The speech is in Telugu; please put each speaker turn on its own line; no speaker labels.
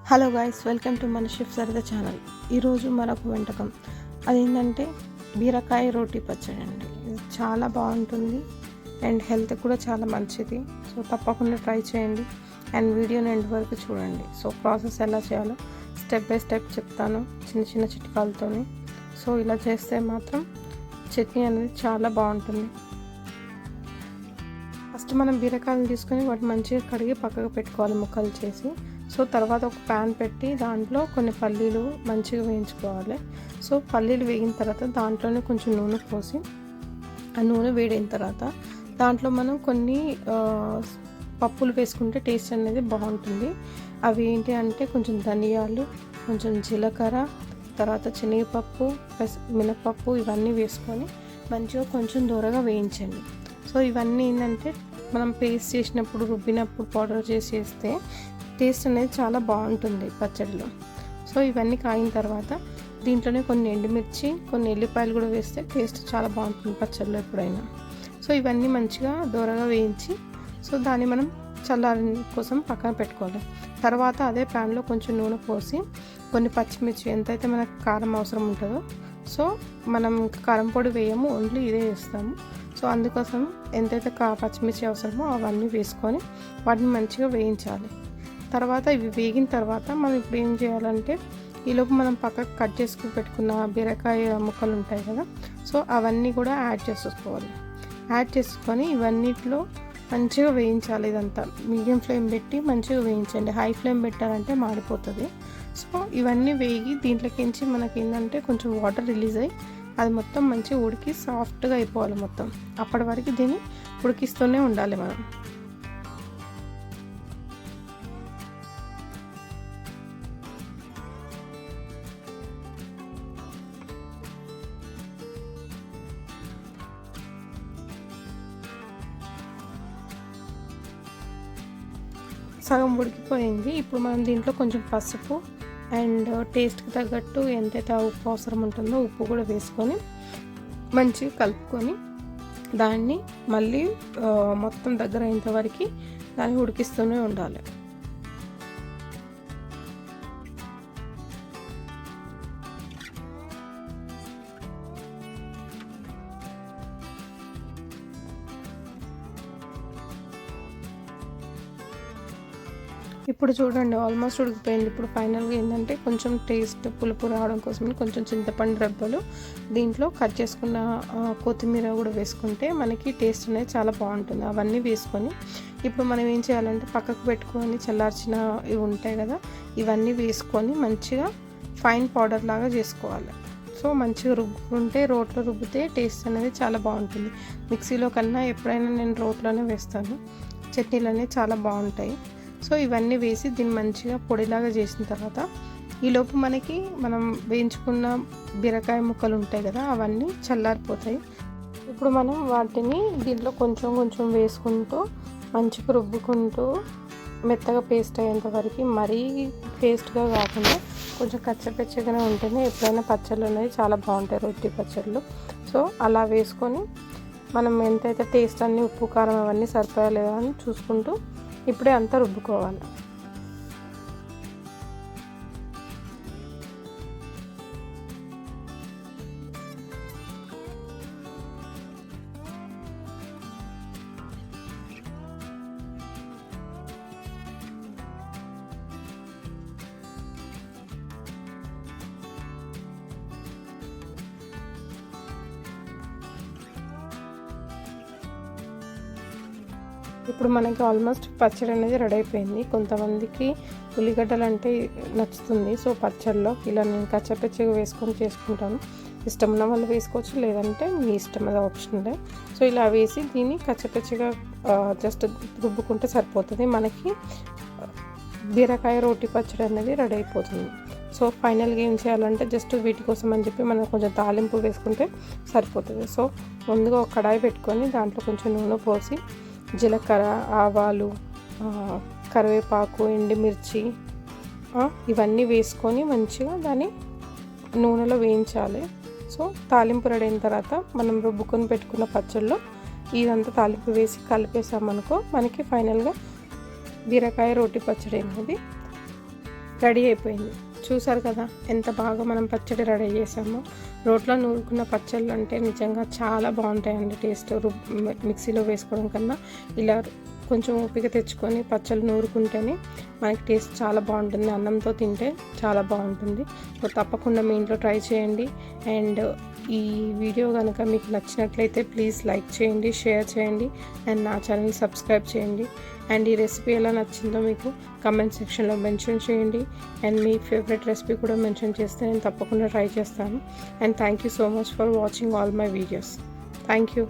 హలో గైస్, వెల్కమ్ టు మన షెఫ్ సరదా ఛానల్. ఈరోజు మరొక వంటకం, అదేంటంటే బీరకాయ రోటీ పచ్చడి అండి. ఇది చాలా బాగుంటుంది అండ్ హెల్త్ కూడా చాలా మంచిది. సో తప్పకుండా ట్రై చేయండి అండ్ వీడియోని ఎండ్ వరకు చూడండి. సో ప్రాసెస్ ఎలా చేయాలో స్టెప్ బై స్టెప్ చెప్తాను, చిన్న చిన్న చిట్కాలతోని. సో ఇలా చేస్తే మాత్రం చట్నీ అనేది చాలా బాగుంటుంది. ఫస్ట్ మనం బీరకాయలు తీసుకొని వాటిని మంచిగా కడిగి పక్కకు పెట్టుకోవాలి ముక్కలు చేసి. సో తర్వాత ఒక ప్యాన్ పెట్టి దాంట్లో కొన్ని పల్లీలు మంచిగా వేయించుకోవాలి. సో పల్లీలు వేగిన తర్వాత దాంట్లోనే కొంచెం నూనె పోసి, ఆ నూనె వేడైన తర్వాత దాంట్లో మనం కొన్ని పప్పులు వేసుకుంటే టేస్ట్ అనేది బాగుంటుంది. అవి ఏంటి అంటే కొంచెం ధనియాలు, కొంచెం జీలకర్ర, తర్వాత శనగపప్పు ప్లస్ మినపప్పు ఇవన్నీ వేసుకొని మంచిగా కొంచెం దూరగా వేయించండి. సో ఇవన్నీ ఏంటంటే మనం పేస్ట్ చేసినప్పుడు, రుబ్బినప్పుడు పౌడర్ చేస్తే టేస్ట్ అనేది చాలా బాగుంటుంది పచ్చడిలో. సో ఇవన్నీ కాగిన తర్వాత దీంట్లోనే కొన్ని ఎండుమిర్చి, కొన్ని ఎల్లిపాయలు కూడా వేస్తే టేస్ట్ చాలా బాగుంటుంది పచ్చడిలో ఎప్పుడైనా. సో ఇవన్నీ మంచిగా దూరగా వేయించి, సో దాన్ని మనం చల్లారి కోసం పక్కన పెట్టుకోవాలి. తర్వాత అదే ప్యాన్లో కొంచెం నూనె పోసి కొన్ని పచ్చిమిర్చి, ఎంతైతే మనకు కారం అవసరం ఉంటుందో, సో మనం కారం పొడి వేయము, ఓన్లీ ఇదే వేస్తాము. సో అందుకోసం ఎంతైతే పచ్చిమిర్చి అవసరమో అవన్నీ వేసుకొని వాటిని మంచిగా వేయించాలి. తర్వాత ఇవి వేగిన తర్వాత మనం ఇప్పుడు ఏం చేయాలంటే, ఈలోపు మనం పక్కకు కట్ చేసుకుని పెట్టుకున్న బీరకాయ ముక్కలు ఉంటాయి కదా, సో అవన్నీ కూడా యాడ్ చేసుకోవాలి. యాడ్ చేసుకొని ఇవన్నిట్లో మంచిగా వేయించాలి. ఇదంతా మీడియం ఫ్లేమ్ పెట్టి మంచిగా వేయించండి. హై ఫ్లేమ్ పెట్టాలంటే మాడిపోతుంది. సో ఇవన్నీ వేగి దీంట్లోకించి మనకి ఏంటంటే కొంచెం వాటర్ రిలీజ్ అయ్యి అది మొత్తం మంచిగా ఉడికి సాఫ్ట్గా అయిపోవాలి మొత్తం. అప్పటి వరకు దీన్ని ఉడికిస్తూనే ఉండాలి మనం. సగం ఉడికిపోయింది. ఇప్పుడు మనం దీంట్లో కొంచెం పసుపు అండ్ టేస్ట్కి తగ్గట్టు ఎంతైతే ఉప్పు అవసరం ఉంటుందో ఉప్పు కూడా వేసుకొని మంచిగా కలుపుకొని దాన్ని మళ్ళీ మొత్తం దగ్గర అయ్యేంత వరకు దాన్ని ఉడికిస్తూనే ఉండాలి. ఇప్పుడు చూడండి ఆల్మోస్ట్ ఉడికిపోయింది. ఇప్పుడు ఫైనల్గా ఏంటంటే కొంచెం టేస్ట్ పులుపు రావడం కోసం కొంచెం చింతపండు రెబ్బలు, దీంట్లో కట్ చేసుకున్న కొత్తిమీర కూడా వేసుకుంటే మనకి టేస్ట్ అనేది చాలా బాగుంటుంది. అవన్నీ వేసుకొని ఇప్పుడు మనం ఏం చేయాలంటే పక్కకు పెట్టుకొని చల్లార్చిన ఇవి ఉంటాయి కదా, ఇవన్నీ వేసుకొని మంచిగా ఫైన్ పౌడర్ లాగా చేసుకోవాలి. సో మంచిగా రుబ్బుకుంటే, రోట్లో రుబ్బితే టేస్ట్ అనేది చాలా బాగుంటుంది. మిక్సీలో కన్నా ఎప్పుడైనా నేను రోట్లోనే వేస్తాను. చట్నీలు అనేవి చాలా బాగుంటాయి. సో ఇవన్నీ వేసి దీన్ని మంచిగా పొడిలాగా చేసిన తర్వాత ఈలోపు మనకి మనం వేయించుకున్న బీరకాయ ముక్కలు ఉంటాయి కదా, అవన్నీ చల్లారిపోతాయి. ఇప్పుడు మనం వాటిని దీంట్లో కొంచెం కొంచెం వేసుకుంటూ మంచిగా రుబ్బుకుంటూ మెత్తగా పేస్ట్ అయ్యేంత వరకు, మరీ పేస్ట్గా కాకుండా కొంచెం కచ్చపెచ్చగానే ఉంటేనే ఎప్పుడైనా పచ్చళ్ళు అనేది చాలా బాగుంటాయి, రొట్టి పచ్చళ్ళు. సో అలా వేసుకొని మనం ఎంతైతే టేస్ట్ అన్నీ ఉప్పు కారం అవన్నీ సరిపోయా లేదా అని చూసుకుంటూ ఇప్పుడే అంతా రుబ్బుకోవాలి. ఇప్పుడు మనకి ఆల్మోస్ట్ పచ్చడి అనేది రెడీ అయిపోయింది. కొంతమందికి ఉల్లిగడ్డలు అంటే నచ్చుతుంది. సో పచ్చడిలో ఇలా నేను కచ్చపచ్చగా వేసుకొని చేసుకుంటాను. ఇష్టం ఉన్న వాళ్ళు వేసుకోవచ్చు, లేదంటే మీ ఇష్టం, అది ఆప్షనలే. సో ఇలా వేసి దీన్ని కచ్చపచ్చగా జస్ట్ రుబ్బుకుంటే సరిపోతుంది. మనకి బీరకాయ రోటి పచ్చడి అనేది రెడీ అయిపోతుంది. సో ఫైనల్గా ఏం చేయాలంటే జస్ట్ వీటి కోసం అని చెప్పి మనం కొంచెం తాలింపు వేసుకుంటే సరిపోతుంది. సో ముందుగా ఒక కడాయి పెట్టుకొని దాంట్లో కొంచెం నూనె పోసి జీలకర్ర, ఆవాలు, కరివేపాకు, ఎండుమిర్చి ఇవన్నీ వేసుకొని మంచిగా దాన్ని నూనెలో వేయించాలి. సో తాలింపు రెడీ అయిన తర్వాత మనం రుబ్బుకొని పెట్టుకున్న పచ్చళ్ళు ఇదంతా తాలింపు వేసి కలిపేసామనుకో మనకి ఫైనల్గా బీరకాయ రోటి పచ్చడి అనేది రెడీ అయిపోయింది. చూసారు కదా ఎంత బాగా మనం పచ్చడి రెడీ చేసామో. రోట్లో నూరుకున్న పచ్చళ్ళు అంటే నిజంగా చాలా బాగుంటాయండి టేస్ట్. మిక్సీలో వేసుకోవడం కన్నా ఇలా కొంచెం ఓపిక తెచ్చుకొని పచ్చళ్ళు నూరుకుంటేనే మనకి టేస్ట్ చాలా బాగుంటుంది. అన్నంతో తింటే చాలా బాగుంటుంది. సో తప్పకుండా మీ ఇంట్లో ట్రై చేయండి. అండ్ ఈ వీడియో కనుక మీకు నచ్చినట్లయితే ప్లీజ్ లైక్ చేయండి, షేర్ చేయండి అండ్ నా ఛానల్ సబ్స్క్రైబ్ చేయండి. అండ్ ఈ రెసిపీ ఎలా నచ్చిందో మీకు కమెంట్ సెక్షన్లో మెన్షన్ చేయండి. అండ్ మీ ఫేవరెట్ రెసిపీ కూడా మెన్షన్ చేస్తే నేను తప్పకుండా ట్రై చేస్తాను. And thank you so much for watching all my videos. Thank you.